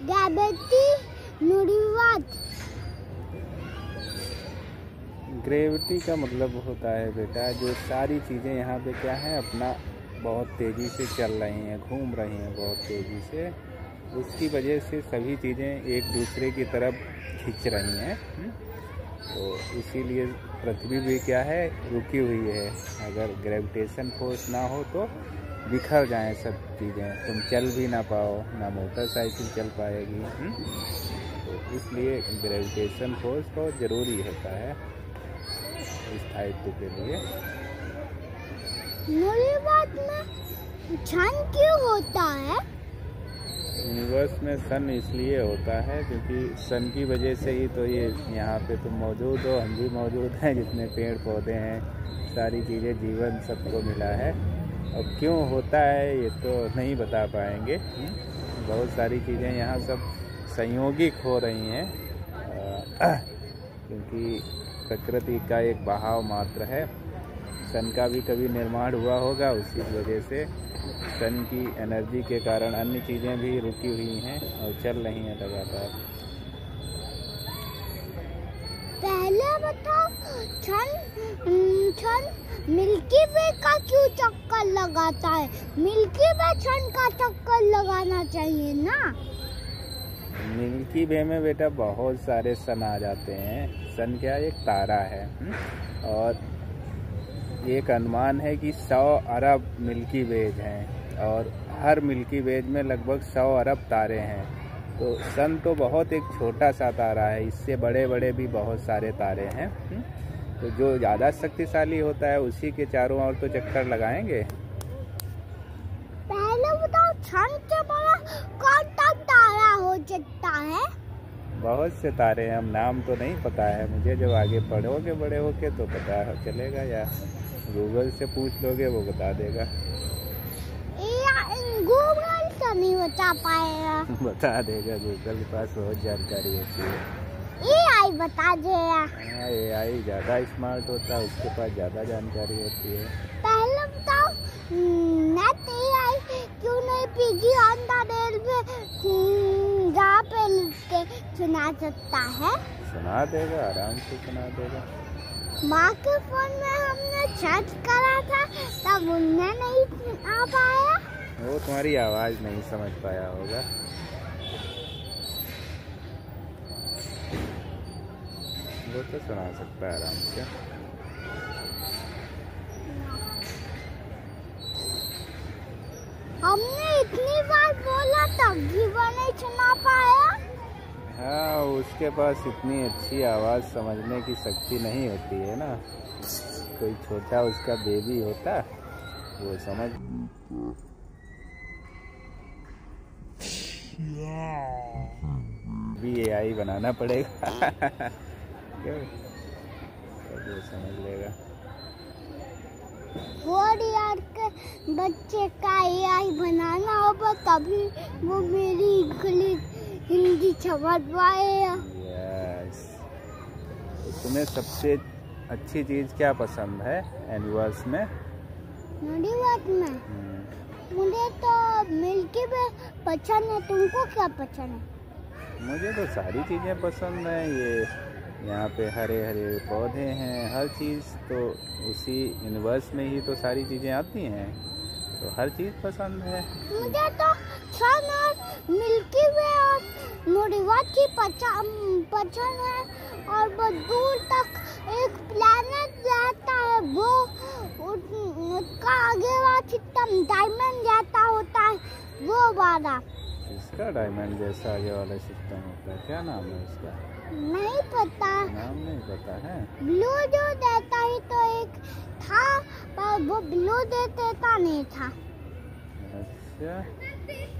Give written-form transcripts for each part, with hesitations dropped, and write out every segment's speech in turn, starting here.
Gravity निर्वात। Gravity का मतलब होता है बेटा, जो सारी चीज़ें यहाँ पे क्या है अपना बहुत तेज़ी से चल रही हैं, घूम रही हैं बहुत तेज़ी से, उसकी वजह से सभी चीज़ें एक दूसरे की तरफ खींच रही हैं। तो इसीलिए पृथ्वी भी क्या है, रुकी हुई है। अगर ग्रेविटेशन फोर्स ना हो तो बिखर जाएं सब चीज़ें, तुम चल भी ना पाओ, ना मोटरसाइकिल चल पाएगी। तो इसलिए ग्रेविटेशन फोर्स बहुत ज़रूरी होता है स्थायित्व के लिए। निर्वात में सन क्यों होता है? यूनिवर्स में सन इसलिए होता है क्योंकि सन की वजह से ही तो ये यहाँ पे तुम मौजूद हो, हम भी मौजूद हैं, जितने पेड़ पौधे हैं, सारी चीज़ें, जीवन सबको मिला है। और क्यों होता है ये तो नहीं बता पाएंगे। बहुत सारी चीज़ें यहाँ सब संयोगिक हो रही हैं क्योंकि प्रकृति का एक बहाव मात्र है। सन का भी कभी निर्माण हुआ होगा, उसी वजह से सन की एनर्जी के कारण अन्य चीज़ें भी रुकी हुई हैं और चल रही हैं लगातार। पहले बताओ, सन मिल्की वे का क्यों चक्कर लगाता है? मिल्की वे सन का चक्कर लगाना चाहिए ना। मिल्की वे में बेटा बहुत सारे सन आ जाते हैं। सन क्या एक तारा है और एक अनुमान है कि 100 अरब मिल्की वेज हैं और हर मिल्की वेज में लगभग 100 अरब तारे हैं। तो सन तो बहुत एक छोटा सा तारा है, इससे बड़े बड़े भी बहुत सारे तारे हैं। तो जो ज़्यादा शक्तिशाली होता है उसी के चारों ओर तो चक्कर लगाएंगे। पहले बताओ, सन से बड़ा कौन सा तारा हो सकता है? बहुत से तारे हैं, हम नाम तो नहीं पता है मुझे, जब आगे पढ़ोगे बड़े होके तो पता चलेगा, या गूगल से पूछ लोगे वो बता देगा। गूगल तो नहीं बता पाएगा। बता देगा, गूगल के पास बहुत जानकारी होती है। AI बता देगा। AI ज़्यादा स्मार्ट होता है, उसके पास ज़्यादा जानकारी होती है। पहले बताओ, नेट AI क्यों नहीं पिगी ऑन द रेलवे जहाँ पे सुना सकता है? सुना देगा, आराम से सुना देगा। माँ के फोन में हमने सर्च करा था, तब उनने नहीं आ पाया। वो तुम्हारी आवाज़ नहीं समझ पाया होगा। वो तो सुना सकता है आराम से। हमने इतनी बार बोला तब भी वो नहीं सुना पाया। हाँ, उसके पास इतनी अच्छी आवाज़ समझने की शक्ति नहीं होती है ना। कोई छोटा उसका बेबी होता वो समझ। भी AI बनाना पड़ेगा। तो वो समझ लेगा। 4 ईयर के बच्चे का AI बनाना होगा तभी वो मेरी हिंदी समझ पाएगा। यस। तो तुम्हें सबसे अच्छी चीज़ क्या पसंद है यूनिवर्स में? यूनिवर्स में मुझे तो मिल्की वे पसंद है। तुमको क्या पसंद है? मुझे तो सारी चीज़ें पसंद हैं। ये यहाँ पे हरे हरे पौधे हैं, हर चीज़ तो उसी यूनिवर्स में ही तो सारी चीज़ें आती हैं, तो हर चीज़ पसंद है। मुझे तो सन और मिल्की वे और यूनिवर्स की पसंद है। और बहुत दूर तक एक प्लैनेट रहता है, वो उसका आगे वाला सिस्टम डायमंड जैसा होता है, वो वाला। इसका डायमंड जैसा आगे वाला सिस्टम होता है, क्या नाम है उसका? नहीं पता। नाम नहीं पता है। ब्लू जो देता ही तो एक था, पर वो ब्लू देता नहीं था। अच्छा,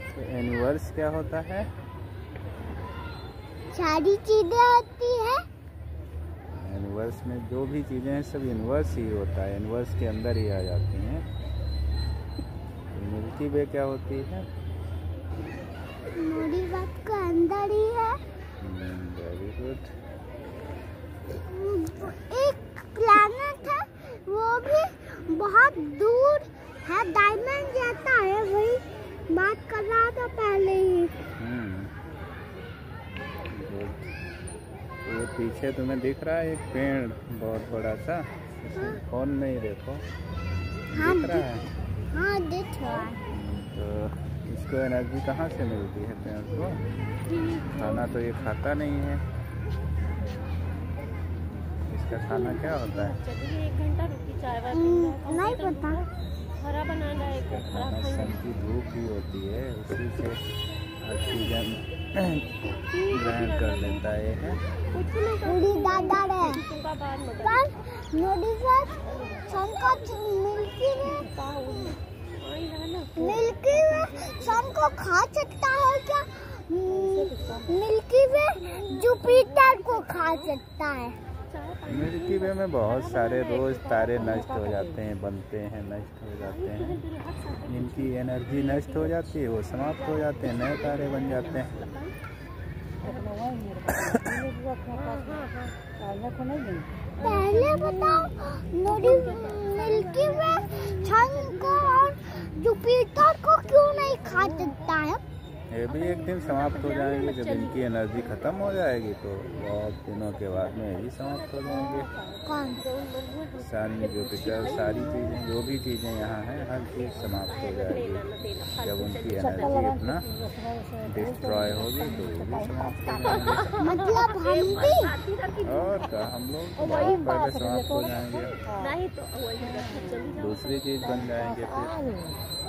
तो यूनिवर्स क्या होता है? सारी चीजें होती है। यूनिवर्स में जो भी चीज़ें हैं सब यूनिवर्स ही होता है, यूनिवर्स के अंदर ही आ जाती हैं। मिल्की वे क्या होती है? मेरी बात का अंदर ही है। Very good. एक प्लैनेट है, वो भी बहुत दूर है, डायमंड जैसा है, वही बात कर रहा था पहले ही। पीछे तुम्हें दिख रहा है एक पेड़ बहुत बड़ा सा, फोन में ही देखो। हाँ, दिख रहा है? हाँ दिख रहा है। तो इसको एनर्जी कहाँ से मिलती है पेड़ को? खाना तो ये खाता नहीं है। इसका खाना क्या होता है? चलिए 1 घंटा रुकी, चाय वाय नहीं पता। हरा बनाना है, हरा खाएंगे। की धूप ही होती है, उसी से ऑक्सीजन ग्रहण कर लेता है ये। पूरी दादा रे तुमका बाद में पर नोटिस सन को मिल्की वे सन को खा सकता है क्या? मिल्की वे जुपिटर को खा सकता है। मिल्की वे में बहुत सारे रोज तारे नष्ट हो जाते हैं, बनते हैं, नष्ट हो जाते हैं। जिनकी एनर्जी नष्ट हो जाती है वो समाप्त हो जाते हैं, नए तारे बन जाते हैं। पहले बताओ मिल्की वे सन को और जुपिटर को क्यों नहीं खा सकता है? ये भी एक दिन समाप्त हो जाएंगे। जब इनकी एनर्जी खत्म हो जाएगी तो बहुत दिनों के बाद में ये भी समाप्त हो जाएंगे। कौन? सारी जुपिटर, सारी चीज़ें, जो भी चीज़ें यहाँ हैं, हर चीज़ समाप्त हो जाएगी। जब उनकी एनर्जी अपना डिस्ट्रॉय होगी तो ये भी समाप्त हो जाएंगे। मतलब हम भी और क्या, हम लोग बहुत पहले समाप्त हो जाएंगे। नहीं तो वही दूसरी चीज़ बन जाएंगे, फिर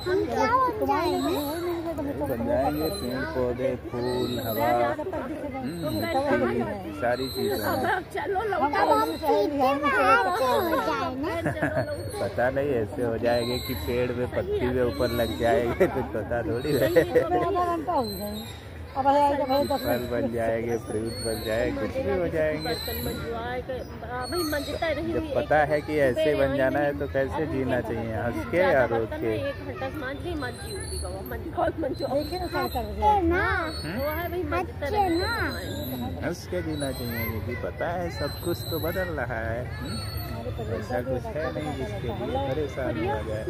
हम क्या बन जाएंगे? बन जाएंगे पेड़ पौधे, फूल, हवा, मिट्टी, सारी चीजें। चलो तब हम सीधे में ऐसे हो जाएंगे। पता नहीं ऐसे हो जाएंगे कि पेड़ में पत्ती में ऊपर लग जाएंगे, कुछ पता थोड़ी है। फल बन जाएंगे, फ्रूट बन जाए, कुछ भी हो जाएंगे। जब पता है कि ऐसे बन जाना है तो कैसे जीना चाहिए, हंस के या रो के? हंस के जीना चाहिए, क्योंकि पता है सब कुछ तो बदल रहा है। ऐसा कुछ है नहीं जिसके लिए परेशानी हो जाए।